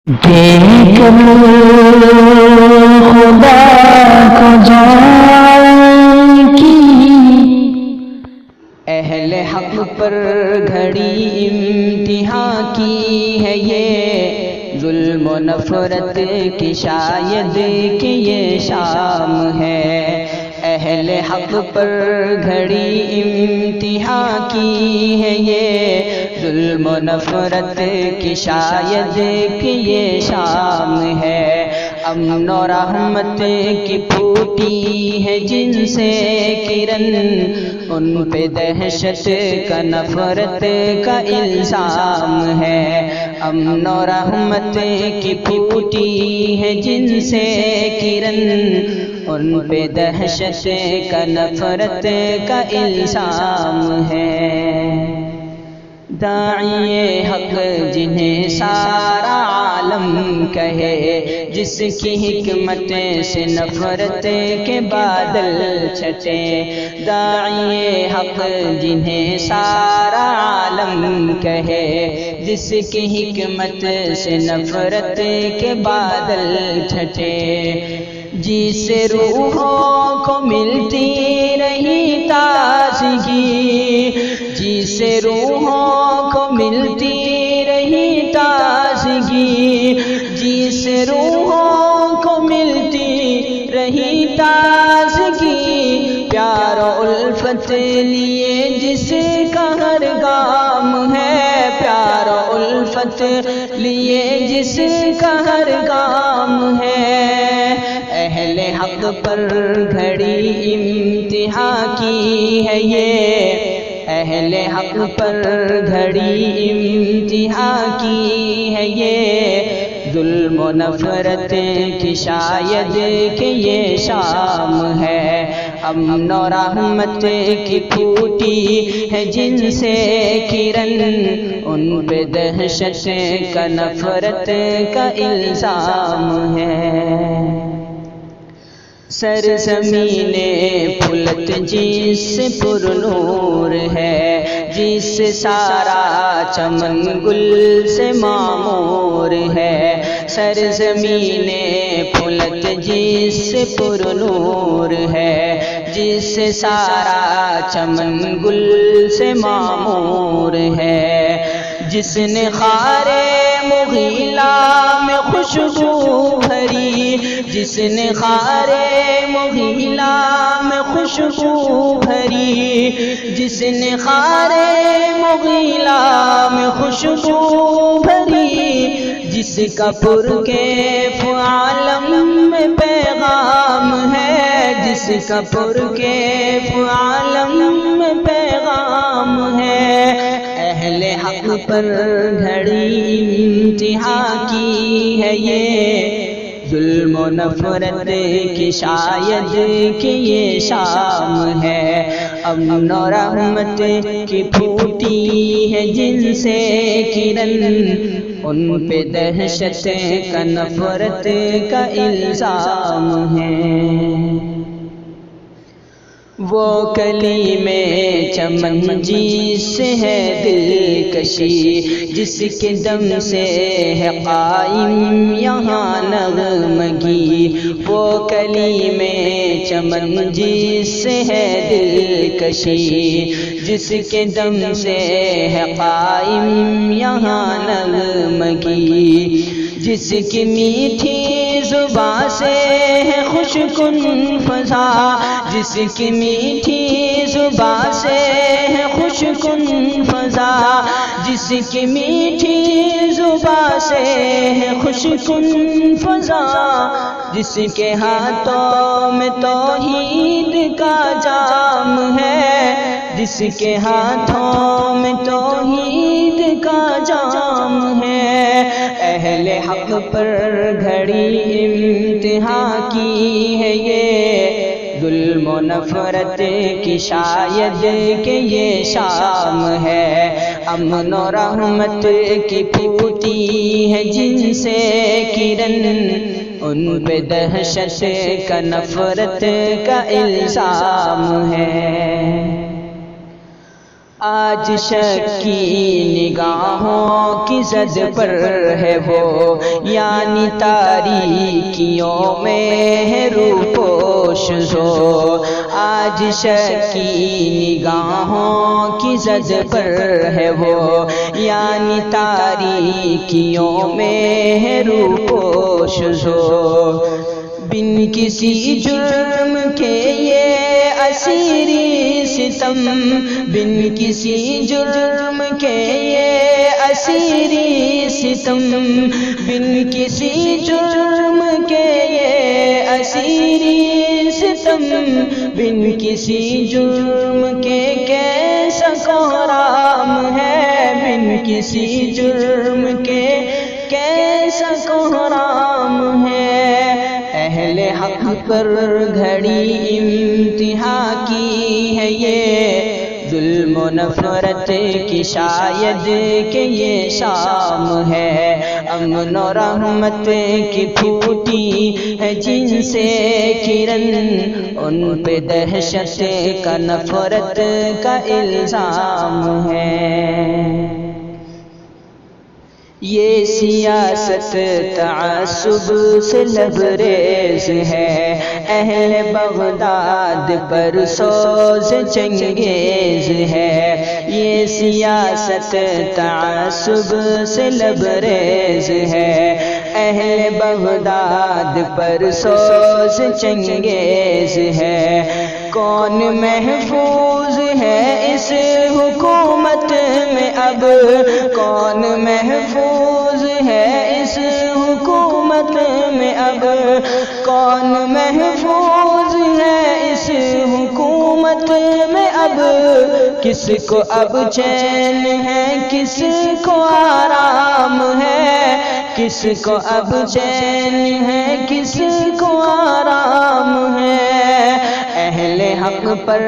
دیکھ خدا کو جان کی اہل حق پر گھڑی امتحان کی ہے یہ، ظلم و نفرت کی شاید کہ یہ شام ہے۔ اہل حق پر گھڑی امتحان کی ہے یہ، ظلم و نفرت کی شاید کہ یہ شام ہے۔ امن و رحمت کی پھوٹی ہے جن سے کرن، ان پہ دہشت کا نفرت کا الزام ہے۔ امن و رحمت کی پھوٹی ہے جن سے کرن، ان پہ دہشت کا نفرت کا الزام ہے۔ داعی حق جنہیں سارا عالم کہے، جس کی حکمت سے نفرت کے بادل چھٹے۔ داعی حق جنہیں سارا عالم کہے، جس کی حکمت سے نفرت کے بادل چھٹے۔ جس روحوں کو ملتی رہی تازگی، جس روحوں کو ملتی رہی تازگی، جس روحوں کو ملتی رہی تازگی، پیار و الفت لیے جس کا ہر گام ہے، پیار و الفت لیے جس کا ہر گام ہے۔ اہل حق پر گھڑی امتحان کی ہے یہ، اہل حق پر گھڑی امتحان کی ہے یہ، ظلم و نفرت کی شاید کہ یہ شام ہے۔ امن و رحمت کی پھوٹی ہے جن سے کرن، ان پہ دہشت کا نفرت کا الزام ہے۔ سرزمین پھلت جس سے پر نور ہے، جس سے سارا چمن گل سے معمور ہے۔ سرزمین پھلت جس سے پر نور ہے، جس سے سارا چمن گل سے معمور ہے۔ جس نے خار مغیلہ میں خوشبو بھری، جس نے خار مغیلہ میں خوشبو بھری، جس نے خار مغیلہ میں خوشبو بھری، جس کا پرکیف عالم میں پیغام ہے، جس کا پرکیف عالم میں پیغام ہے۔ اہل حق پر گھڑی امتحان کی ہے یہ، ظلم و نفرت کی شاید کہ یہ شام ہے۔ امن و رحمت کی پھوٹی ہے جن سے کرن، ان پہ دہشت کا نفرت کا الزام ہے۔ وہ کلی میں چمن جس سے ہے دلکشی، جس کے دم سے ہے قائم یہاں نغمگی۔ وہ کلی میں چمن جس سے ہے دلکشی، جس کے دم سے ہے قائم یہاں نغمگی۔ جس کی میٹھی زبان سے ہے خوش کن فضا، جس کی میٹھی زبان سے ہے خوش کن فضا، جس کی میٹھی زبان سے ہے خوش کن فضا، جس کے ہاتھوں میں توحید کا جام ہے، جس کے ہاتھوں میں توحید کا جام ہے۔ اہل حق پر گھڑی امتحان کی ہے یہ، ظلم و نفرت کی شاید کہ یہ شام ہے۔ امن و رحمت کی پھوٹی ہے جن سے کرن، ان پہ دہشت کا نفرت کا الزام ہے۔ آج شک کی نگاہوں کی زد پر ہے وہ، یعنی تاریکیوں میں ہے روپوش ہو۔ آج شک کی نگاہوں کی زد پر ہے وہ، یعنی تاریکیوں میں ہے روپوش ہو۔ بن کسی جرم کے یہ اسیری ستم، بن کسی جرم کے یہ اسیری ستم، بن کسی جرم کے یہ اسیری ستم، بن کسی جرم کے کیسا کوہرام ہے، بن کسی جرم کے کیسا کوہرام ہے۔ اہل حق پر گھڑی امتحان کی ہے یہ، ظلم و نفرت کی شاید کہ یہ شام ہے، امن و رحمت کی پھوٹی ہے جن سے کرن، ان پہ دہشت کا نفرت کا الزام ہے۔ یہ سیاست تعصب سے لبریز ہے، اہل بغداد پر سوز چنگیز ہے۔ یہ سیاست تعصب سے لبریز ہے، اہل بغداد پر سوز چنگیز ہے۔ کون محفوظ ہے اس حکومت میں اب، کون محفوظ ہے اس حکومت میں اب، کون محفوظ ہے اس حکومت میں اب، کس کو اب چین ہے کس کو آرام ہے، کس کو اب چین ہے کس کو آرام ہے۔ اہل حق پر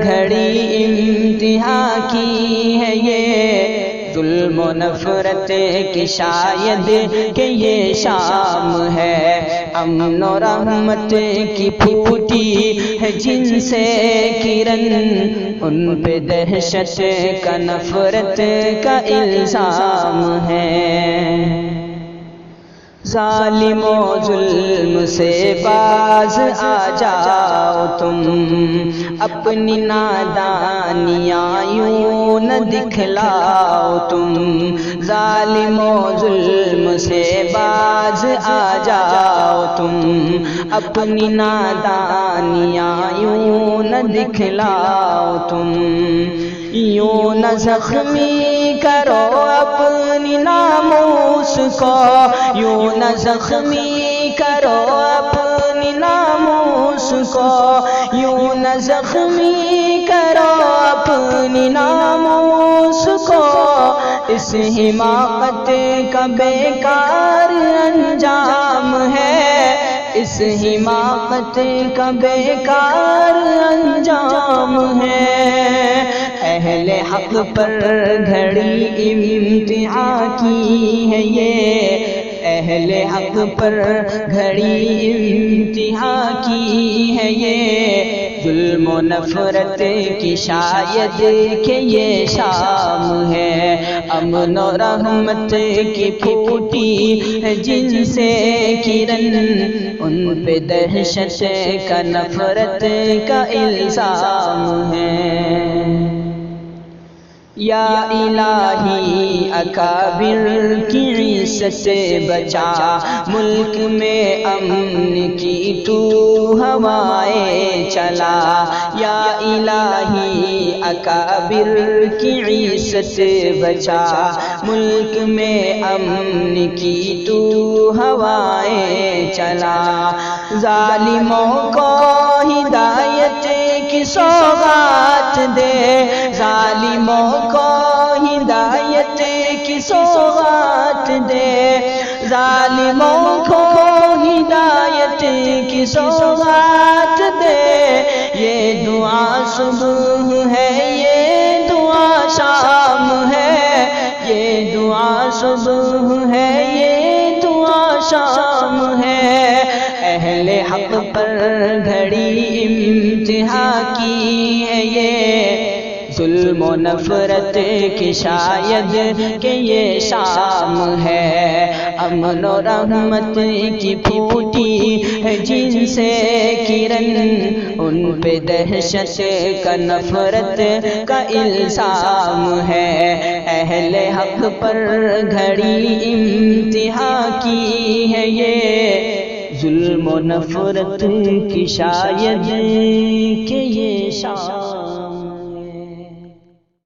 گھڑی امتحان کی ہے یہ، ظلم و نفرت کی شاید کہ یہ شام ہے، امن و رحمت کی پھوٹی ہے جن سے کرن، ان پہ دہشت کا نفرت کا الزام ہے۔ ظالم و ظلم سے باز آ جاؤ تم، اپنی نادانیاں یوں نہ دکھلاؤ تم، ظالم و ظلم سے باز آ جاؤ تم، اپنی نادانیاں یوں نہ دکھلاؤ تم، یوں نہ زخمی کرو اپنی ناموس کو، یوں نہ زخمی کرو اپنی ناموس کو، یوں نہ زخمی کرو اپنی ناموس کو، اس حماقت کا بیکار انجام ہے، اس حماقت کا بیکار انجام ہے۔ اہل حق پر گھڑی امتحان کی ہے یہ، اہل حق پر گھڑی امتحان کی ہے یہ، ظلم و نفرت کی شاید کہ یہ شام ہے، امن و رحمت کی پھوٹی ہے جن سے کرن، ان پہ دہشت کا نفرت کا الزام ہے۔ یا الہی اکابر کی عزت سے بچا، ملک میں امن کی تو ہوائیں چلا، یا الہی اکابر کی عزت سے بچا، ملک میں امن کی تو ہوائیں چلا، ظالموں کو ہدایت کی سوغات دے، ظالموں کو ہدایت کی سوغات دے، ظالموں کو ہدایت کی سوغات دے، یہ دعا صبح ہے یہ دعا شام ہے، یہ دعا صبح ہے یہ دعا شام ہے۔ اہل حق پر گھڑی امتحان کی ہے یہ، ظلم و نفرت کی شاید کہ یہ شام ہے، امن و رحمت کی پھوٹی ہے جن سے کرن، ان پہ دہشت کا نفرت کا الزام ہے، اہل حق پر گھڑی امتحان کی ہے یہ، ظلم و نفرت کی شاید کہ یہ شام